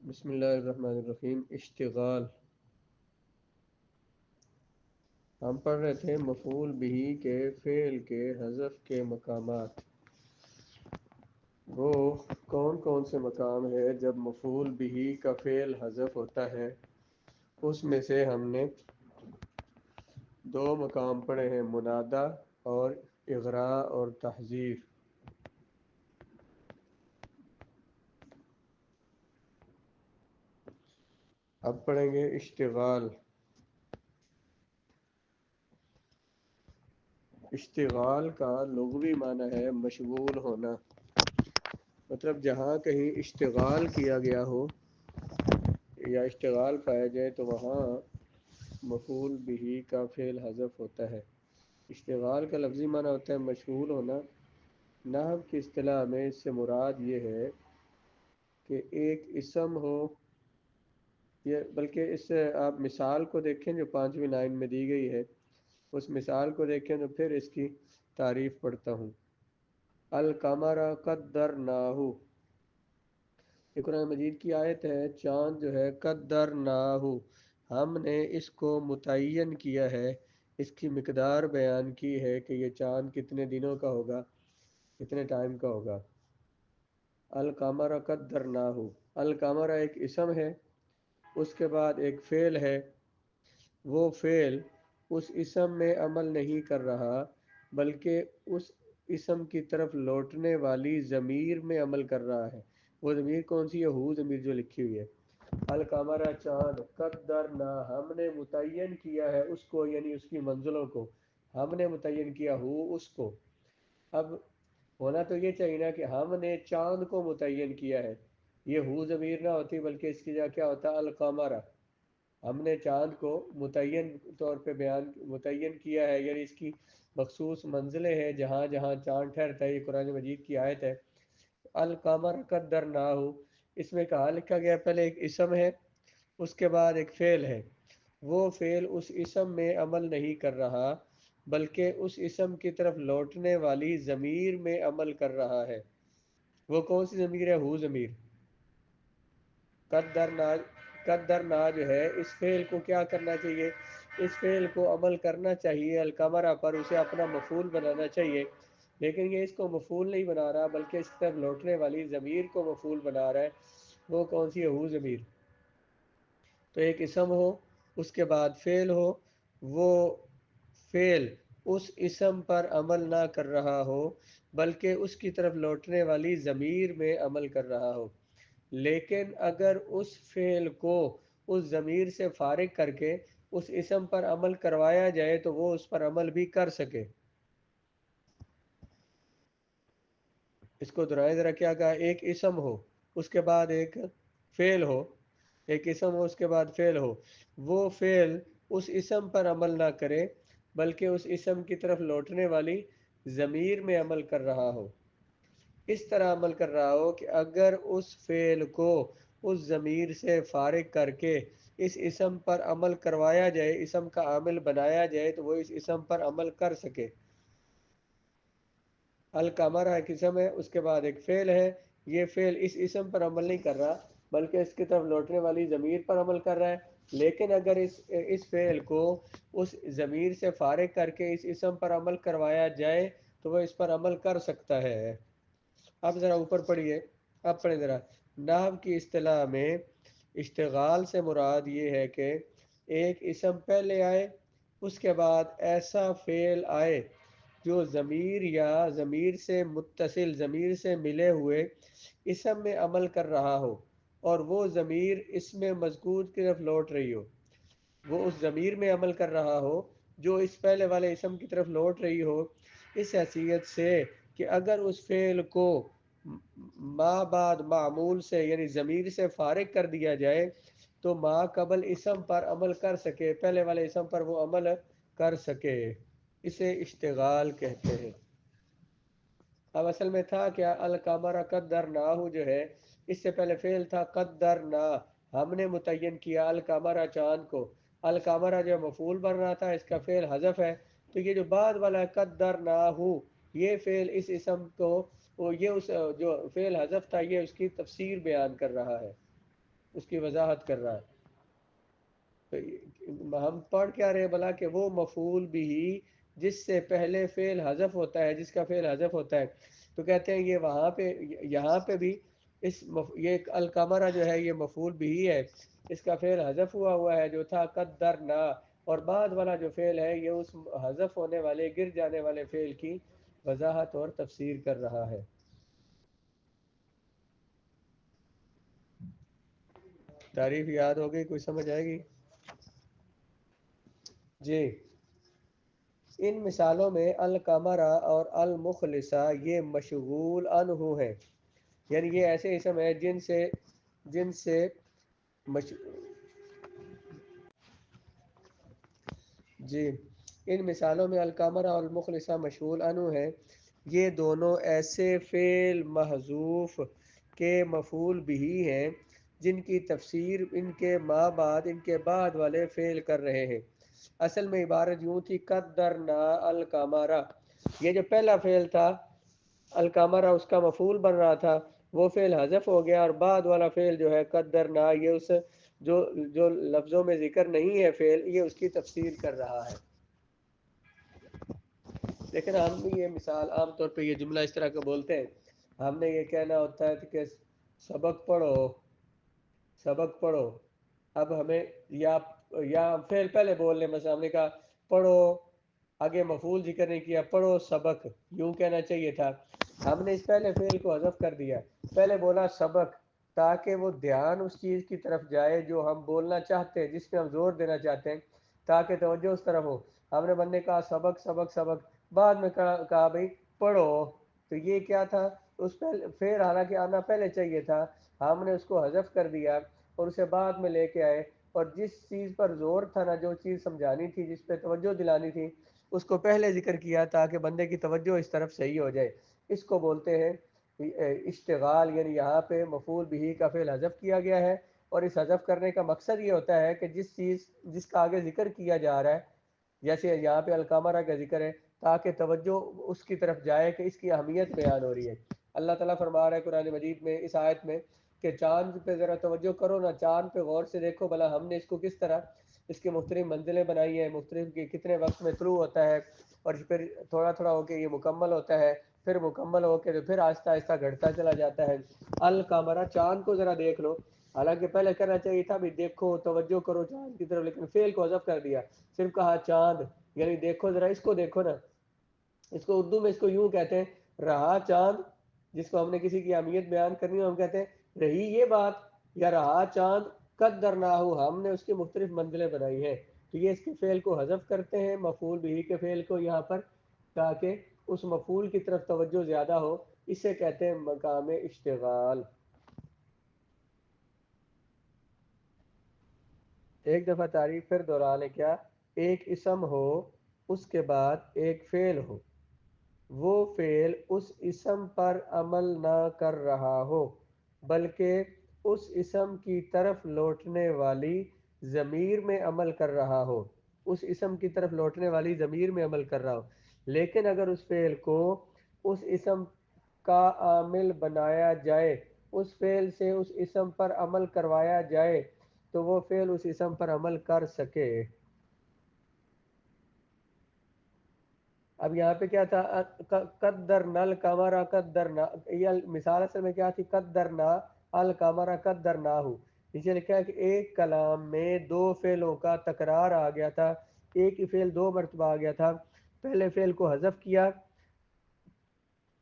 بسم اللہ الرحمن الرحیم۔ اشتغال، ہم پڑھ رہے تھے مفعول بہ کے فعل کے حذف کے مقامات۔ وہ کون کون سے مقام ہے جب مفعول بہ کا فعل حذف ہوتا ہے؟ اس میں سے ہم نے دو مقام پڑھے ہیں، منادا اور اغراء اور تحذیر۔ اب پڑھیں گے اشتغال۔ اشتغال کا لغوی معنی ہے مشغول ہونا، مطلب جہاں کہیں اشتغال کیا گیا ہو یا اشتغال پایا جائے تو وہاں مفعول بہ کا فعل حذف ہوتا ہے۔ اشتغال کا لفظی معنی ہوتا ہے مشغول ہونا۔ نحو کی اصطلاح میں اس سے مراد یہ ہے کہ ایک اسم ہو، یہ بلکہ اس سے آپ مثال کو دیکھیں جو 5ویں لائن میں دی گئی ہے، اس مثال کو دیکھیں تو پھر اس کی تعریف پڑھتا ہوں۔ القمر قدرناہ، یہ قرآن مجید کی آیت ہے۔ چاند جو ہے قدرناہ، ہم نے اس کو متعین کیا ہے، اس کی مقدار بیان کی ہے کہ یہ چاند کتنے دنوں کا ہوگا، کتنے ٹائم کا ہوگا۔ القمر قدرناہ، القمر ایک اسم ہے، اس کے بعد ایک فعل ہے۔ وہ فعل اس اسم میں عمل نہیں کر رہا بلکہ اس اسم کی طرف لوٹنے والی ضمیر میں عمل کر رہا ہے۔ وہ ضمیر کون سی ہے؟ ہو ضمیر جو لکھی ہوئی ہے۔ القمر چاند، قدرنا ہم نے متعین کیا ہے اس کو، یعنی اس کی منزلوں کو ہم نے متعین کیا، ہو اس کو۔ اب ہونا تو یہ چاہیے نا کہ ہم نے چاند کو متعین کیا ہے، یہ ہو ضمیر نہ ہوتی بلکہ اس کی جگہ کیا ہوتا؟ القمر، ہم نے چاند کو متعین طور پہ متعین کیا ہے، یعنی اس کی مخصوص منزلیں ہیں جہاں جہاں چاند ٹھہرتا ہے۔ یہ قرآن مجید کی آیت ہے۔ القمر قدرناہ، اس میں کہا لکھا گیا پہلے ایک اسم ہے، اس کے بعد ایک فعل ہے۔ وہ فعل اس اسم میں عمل نہیں کر رہا بلکہ اس اسم کی طرف لوٹنے والی ضمیر میں عمل کر رہا ہے۔ وہ کون سی ضمیر ہے؟ ہو ضمیر۔ قدرنا، قدرنا جو ہے اس فعل کو کیا کرنا چاہیے؟ اس فعل کو عمل کرنا چاہیے القمرہ پر، اسے اپنا مفعول بنانا چاہیے، لیکن یہ اس کو مفعول نہیں بنا رہا بلکہ اس طرف لوٹنے والی ضمیر کو مفعول بنا رہا ہے۔ وہ کون سی ہے؟ ہو ضمیر۔ تو ایک اسم ہو، اس کے بعد فعل ہو، وہ فعل اس اسم پر عمل نہ کر رہا ہو بلکہ اس کی طرف لوٹنے والی ضمیر میں عمل کر رہا ہو، لیکن اگر اس فعل کو اس ضمیر سے فارغ کر کے اس اسم پر عمل کروایا جائے تو وہ اس پر عمل بھی کر سکے۔ اس کو دہرائیں ذرا، کیا کہا؟ ایک اسم ہو، اس کے بعد ایک فعل ہو، ایک اسم ہو اس کے بعد فعل ہو، وہ فعل اس اسم پر عمل نہ کرے بلکہ اس اسم کی طرف لوٹنے والی ضمیر میں عمل کر رہا ہو۔ اس طرح عمل کر رہا ہو کہ اگر اس فعل کو اس ضمیر سے فارغ کر کے اس اسم پر عمل کروایا جائے، اسم کا عامل بنایا جائے تو وہ اس اسم پر عمل کر سکے۔ القمر ایک اسم ہے، اس کے بعد ایک فعل ہے۔ یہ فعل اس اسم پر عمل نہیں کر رہا بلکہ اس کی طرف لوٹنے والی ضمیر پر عمل کر رہا ہے، لیکن اگر اس فعل کو اس ضمیر سے فارغ کر کے اس اسم پر عمل کروایا جائے تو وہ اس پر عمل کر سکتا ہے۔ اب ذرا اوپر پڑھیے، اب پڑھیں ذرا۔ نحو کی اصطلاح میں اشتغال سے مراد یہ ہے کہ ایک اسم پہلے آئے، اس کے بعد ایسا فعل آئے جو ضمیر یا ضمیر سے متصل، ضمیر سے ملے ہوئے اسم میں عمل کر رہا ہو، اور وہ ضمیر اسم مذکور کی طرف لوٹ رہی ہو، وہ اس ضمیر میں عمل کر رہا ہو جو اس پہلے والے اسم کی طرف لوٹ رہی ہو، اس حیثیت سے کہ اگر اس فعل کو ما بعد معمول سے یعنی ضمیر سے فارغ کر دیا جائے تو ما قبل اسم پر عمل کر سکے، پہلے والے اسم پر وہ عمل کر سکے، اسے اشتغال کہتے ہیں۔ اب اصل میں تھا کیا؟ القمر قدرناہ جو ہے، اس سے پہلے فعل تھا قدرنا، ہم نے متعین کیا القمر چاند کو۔ القمر جو مفعول بن رہا تھا، اس کا فعل حذف ہے، تو یہ جو بعد والا ہے قدرناہ، یہ فعل اس اسم کو، یہ اس جو فعل حذف تھا یہ اس کی تفسیر بیان کر رہا ہے۔ اس کی وضاحت کر رہا ہے. تو ہم پڑھ کیا رہے بلا کہ وہ مفعول بھی جس سے پہلے فعل حذف ہوتا ہے، جس کا فعل حذف ہوتا ہے. تو کہتے ہیں یہ وہاں پہ یہاں پہ بھی یہ القمرہ جو ہے یہ مفعول بھی ہے، اس کا فعل حذف ہوا ہے جو تھا قدرنا، اور بعد والا جو فعل ہے یہ اس حذف ہونے والے گر جانے والے فعل کی وضاحت اور تفسیر کر رہا ہے. تعریف یاد ہو گئی؟ کوئی سمجھ آئے گی؟ جی. ان مثالوں میں القمرہ اور المخلصہ یہ مشغول عنہ ہیں، یعنی یہ ایسے اسم ہیں جن سے مش... جی. ان مثالوں میں القمرہ اور المخلصہ مشغول عنہ ہیں. یہ دونوں ایسے فعل محذوف کے مفعول بھی ہیں جن کی تفسیر ان کے بعد والے فعل کر رہے ہیں. اصل میں عبارت یوں تھی قدرنا القمرہ، یہ جو پہلا فعل تھا القمرہ اس کا مفعول بن رہا تھا، وہ فعل حذف ہو گیا، اور بعد والا فعل جو ہے قدرنا یہ اس جو لفظوں میں ذکر نہیں ہے فعل، یہ اس کی تفسیر کر رہا ہے. لیکن ہم بھی یہ مثال عام طور پہ یہ جملہ اس طرح کا بولتے ہیں، ہم نے یہ کہنا ہوتا ہے کہ سبق پڑھو سبق پڑھو. اب ہمیں یا فعل پہلے بول لیں، مثلا ہم نے کہا پڑھو، آگے مفعول ذکر نہیں کیا، پڑھو سبق، یوں کہنا چاہیے تھا. ہم نے اس پہلے فعل کو حذف کر دیا، پہلے بولا سبق تاکہ وہ دھیان اس چیز کی طرف جائے جو ہم بولنا چاہتے ہیں، جس پہ ہم زور دینا چاہتے ہیں، تاکہ توجہ اس طرف ہو. ہم نے بندے کہا سبق سبق سبق، بعد میں کہا بھائی پڑھو، تو یہ کیا تھا؟ اس پہلے فعل حالانکہ آنا پہلے چاہیے تھا، ہم نے اس کو حذف کر دیا اور اسے بعد میں لے کے آئے، اور جس چیز پر زور تھا نا، جو چیز سمجھانی تھی، جس پہ توجہ دلانی تھی، اس کو پہلے ذکر کیا تاکہ بندے کی توجہ اس طرف صحیح ہو جائے. اس کو بولتے ہیں اشتغال. یعنی یہاں پہ مفعول بھی کا فعل حذف کیا گیا ہے، اور اس حذف کرنے کا مقصد یہ ہوتا ہے کہ جس کا آگے ذکر کیا جا رہا ہے، جیسے یہاں پہ القمرہ کا ذکر ہے، تاکہ توجہ اس کی طرف جائے کہ اس کی اہمیت بیان ہو رہی ہے. اللہ تعالیٰ فرما رہا ہے قرآن مجید میں اس آیت میں کہ چاند پہ ذرا توجہ کرو نا، چاند پہ غور سے دیکھو بھلا ہم نے اس کو کس طرح اس کی مختلف منزلیں بنائی ہیں، مختلف کتنے وقت میں طلوع ہوتا ہے، اور پھر تھوڑا تھوڑا ہو کے یہ مکمل ہوتا ہے، پھر مکمل ہو کے پھر آہستہ آہستہ گھٹتا چلا جاتا ہے. القمرہ چاند کو ذرا دیکھ لو، حالانکہ پہلے کہنا چاہیے تھا بھی دیکھو توجہ کرو چاند کی طرف، لیکن فعل کو حذف کر دیا، صرف کہا چاند. یعنی دیکھو ذرا اس کو دیکھو نا. اس کو اردو میں اس کو یوں کہتے ہیں رہا چاند، جس کو ہم نے کسی کی اہمیت بیان کرنی ہو ہم کہتے ہیں رہی یہ بات، یا رہا چاند قدرناہ، ہم نے اس کی مختلف منزلیں بنائی ہیں. تو یہ اس کے فعل کو حذف کرتے ہیں، مفعول بھی کے فعل کو یہاں پر، تاکہ اس مفعول کی طرف توجہ زیادہ ہو. اسے کہتے ہیں مقام اشتغال. ایک دفعہ تعریف پھر دہرا لیں. کیا؟ ایک اسم ہو، اس کے بعد ایک فعل ہو، وہ فعل اس اسم پر عمل نہ کر رہا ہو بلکہ اس اسم کی طرف لوٹنے والی ضمیر میں عمل کر رہا ہو، اس اسم کی طرف لوٹنے والی ضمیر میں عمل کر رہا ہو. لیکن اگر اس فعل کو اس اسم کا عامل بنایا جائے، اس فعل سے اس اسم پر عمل کروایا جائے، تو وہ فعل اس اسم پر عمل کر سکے. اب یہاں پہ کیا تھا؟ قدرنا القمر قدرنا، یہ مثال اصل میں کیا تھی؟ قدرنا القمر قدرناہ. نیچے لکھا ہے کہ ایک کلام میں دو فعلوں کا تکرار آ گیا تھا، ایک ہی فعل دو مرتبہ آ گیا تھا. پہلے فعل کو حذف کیا،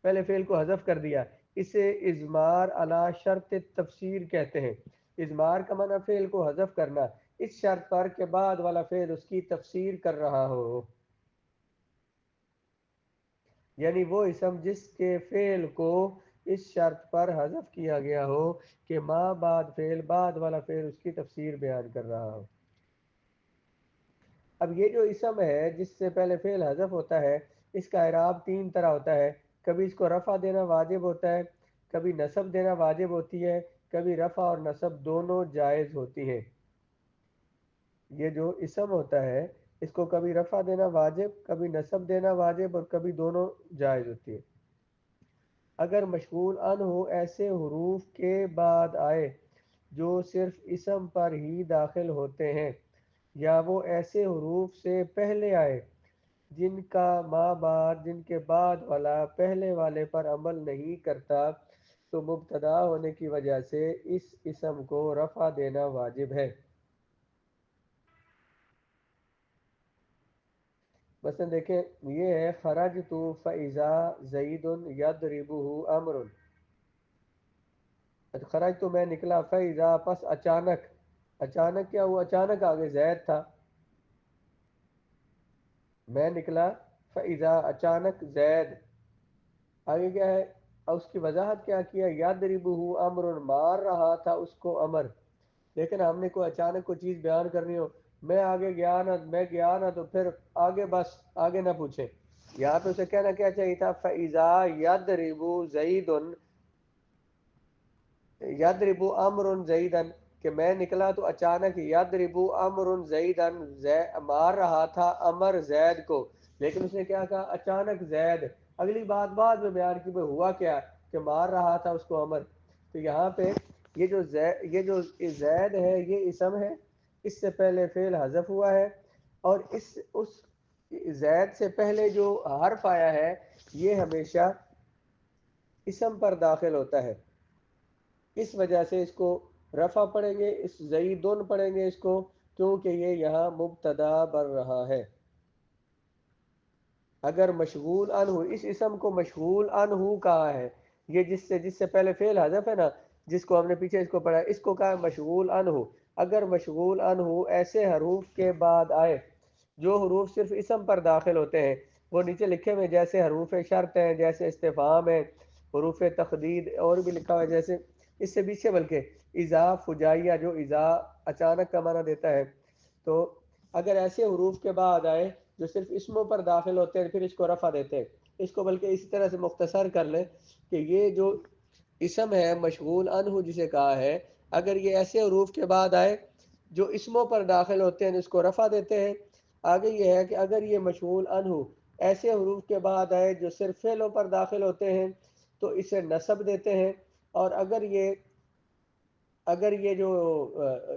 پہلے فعل کو حذف کر دیا. اسے اضمار علی شرط تفسیر کہتے ہیں. اضمار کا معنی فعل کو حذف کرنا، اس شرط پر کہ بعد والا فعل اس کی تفسیر کر رہا ہو. یعنی وہ اسم جس کے فعل کو اس شرط پر حذف کیا گیا ہو کہ ما بعد فعل، بعد والا فعل اس کی تفسیر بیان کر رہا ہو. اب یہ جو اسم ہے جس سے پہلے فعل حذف ہوتا ہے، اس کا اعراب تین طرح ہوتا ہے. کبھی اس کو رفع دینا واجب ہوتا ہے، کبھی نصب دینا واجب ہوتی ہے، کبھی رفع اور نصب دونوں جائز ہوتی ہیں. یہ جو اسم ہوتا ہے اس کو کبھی رفع دینا واجب، کبھی نصب دینا واجب، اور کبھی دونوں جائز ہوتی ہے. اگر مشغول ان ہو ایسے حروف کے بعد آئے جو صرف اسم پر ہی داخل ہوتے ہیں، یا وہ ایسے حروف سے پہلے آئے جن کے بعد والا پہلے والے پر عمل نہیں کرتا، تو مبتدا ہونے کی وجہ سے اس اسم کو رفع دینا واجب ہے۔ مثلا دیکھیں، یہ ہے خرجت فاذا زید یضربہ امر۔ خرج تو میں نکلا، فاذا پس اچانک، اچانک کیا ہوا؟ اچانک آگے زید تھا، میں نکلا، فاذا اچانک زید، آگے کیا ہے؟ اور اس کی وضاحت کیا کیا؟ یضربہ امر، مار رہا تھا اس کو امر۔ لیکن ہم نے کوئی اچانک کوئی چیز بیان کرنی ہو، میں آگے گیا نہ، میں گیا نہ، تو پھر آگے بس آگے نہ پوچھیں۔ یہاں پہ اسے کہنا کیا چاہیے تھا؟ فَإِذَا يَضْرِبُ زَيْدٌ، یضرب امر زیدن، کہ میں نکلا تو اچانک یضرب امر زیدن، مار رہا تھا امر زید کو۔ لیکن اس نے کیا کہا؟ اچانک زید، اگلی بات بعد میں بیان کی، بھئی ہوا کیا کہ مار رہا تھا اس کو امر۔ تو یہاں پہ یہ جو زید ہے یہ اسم ہے، اس سے پہلے فعل حذف ہوا ہے، اور اس زید سے پہلے جو حرف آیا ہے یہ ہمیشہ اسم پر داخل ہوتا ہے، اس وجہ سے اس کو رفع پڑھیں گے، اس زیدن پڑھیں گے اس کو، کیونکہ یہ یہاں مبتدا بن رہا ہے۔ اگر مشغول عنہ، اس اسم کو مشغول عنہ کہا ہے، یہ جس سے پہلے فعل حذف ہے نا، جس کو ہم نے پیچھے اس کو پڑھا، اس کو کہا ہے مشغول عنہ۔ اگر مشغول عنہ ایسے حروف کے بعد آئے جو حروف صرف اسم پر داخل ہوتے ہیں، وہ نیچے لکھے ہوئے جیسے حروف شرط ہیں، جیسے استفہام ہے، حروف تقدید، اور بھی لکھا ہوا ہے جیسے اس سے پیچھے، بلکہ اذا فجائیہ، جو اذا اچانک کا معنی دیتا ہے، تو اگر ایسے حروف کے بعد آئے جو صرف اسموں پر داخل ہوتے ہیں، پھر اس کو رفع دیتے ہیں۔ اس کو بلکہ اسی طرح سے مختصر کر لیں کہ یہ جو اسم ہے مشغول عنہ جسے کہا ہے، اگر یہ ایسے حروف کے بعد آئے جو اسموں پر داخل ہوتے ہیں، اس کو رفع دیتے ہیں۔ آگے یہ ہے کہ اگر یہ مشغول عنہ ایسے حروف کے بعد آئے جو صرف فعلوں پر داخل ہوتے ہیں، تو اسے نصب دیتے ہیں۔ اور اگر یہ جو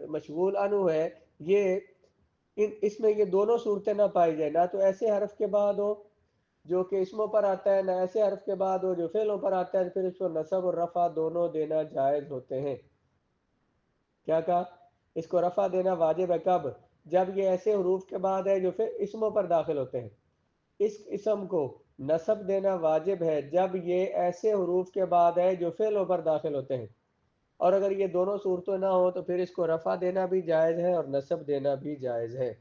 مشغول عنہ ہے، یہ اس میں یہ دونوں صورتیں نہ پائی جائیں، نہ تو ایسے حرف کے بعد ہو جو کہ اسموں پر آتا ہے، نہ ایسے حرف کے بعد ہو جو فعلوں پر آتا ہے، پھر اس کو نصب اور رفع دونوں دینا جائز ہوتے ہیں۔ کیا کہا؟ اس کو رفع دینا واجب ہے کب؟ جب یہ ایسے حروف کے بعد ہے جو پھر اسموں پر داخل ہوتے ہیں۔ اس اسم کو نصب دینا واجب ہے جب یہ ایسے حروف کے بعد ہے جو فعلوں پر داخل ہوتے ہیں، اور اگر یہ دونوں صورتیں نہ ہو تو پھر اس کو رفع دینا بھی جائز ہے اور نصب دینا بھی جائز ہے۔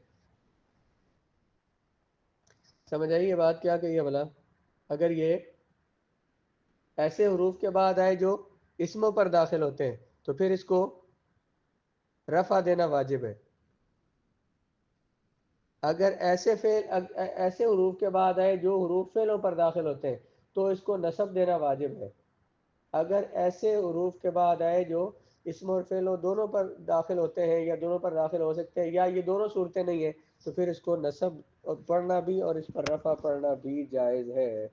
سمجھ آئی یہ بات کیا کہی ہے بھلا؟ اگر یہ ایسے حروف کے بعد آئے جو اسموں پر داخل ہوتے ہیں تو پھر اس کو رفع دینا واجب ہے۔ اگر ایسے حروف کے بعد آئے جو حروف فعلوں پر داخل ہوتے ہیں تو اس کو نصب دینا واجب ہے۔ اگر ایسے حروف کے بعد آئے جو اسم اور فعل دونوں پر داخل ہوتے ہیں، یا دونوں پر داخل ہو سکتے ہیں، یا یہ دونوں صورتیں نہیں ہیں، تو پھر اس کو نصب پڑھنا بھی اور اس پر رفع پڑھنا بھی جائز ہے۔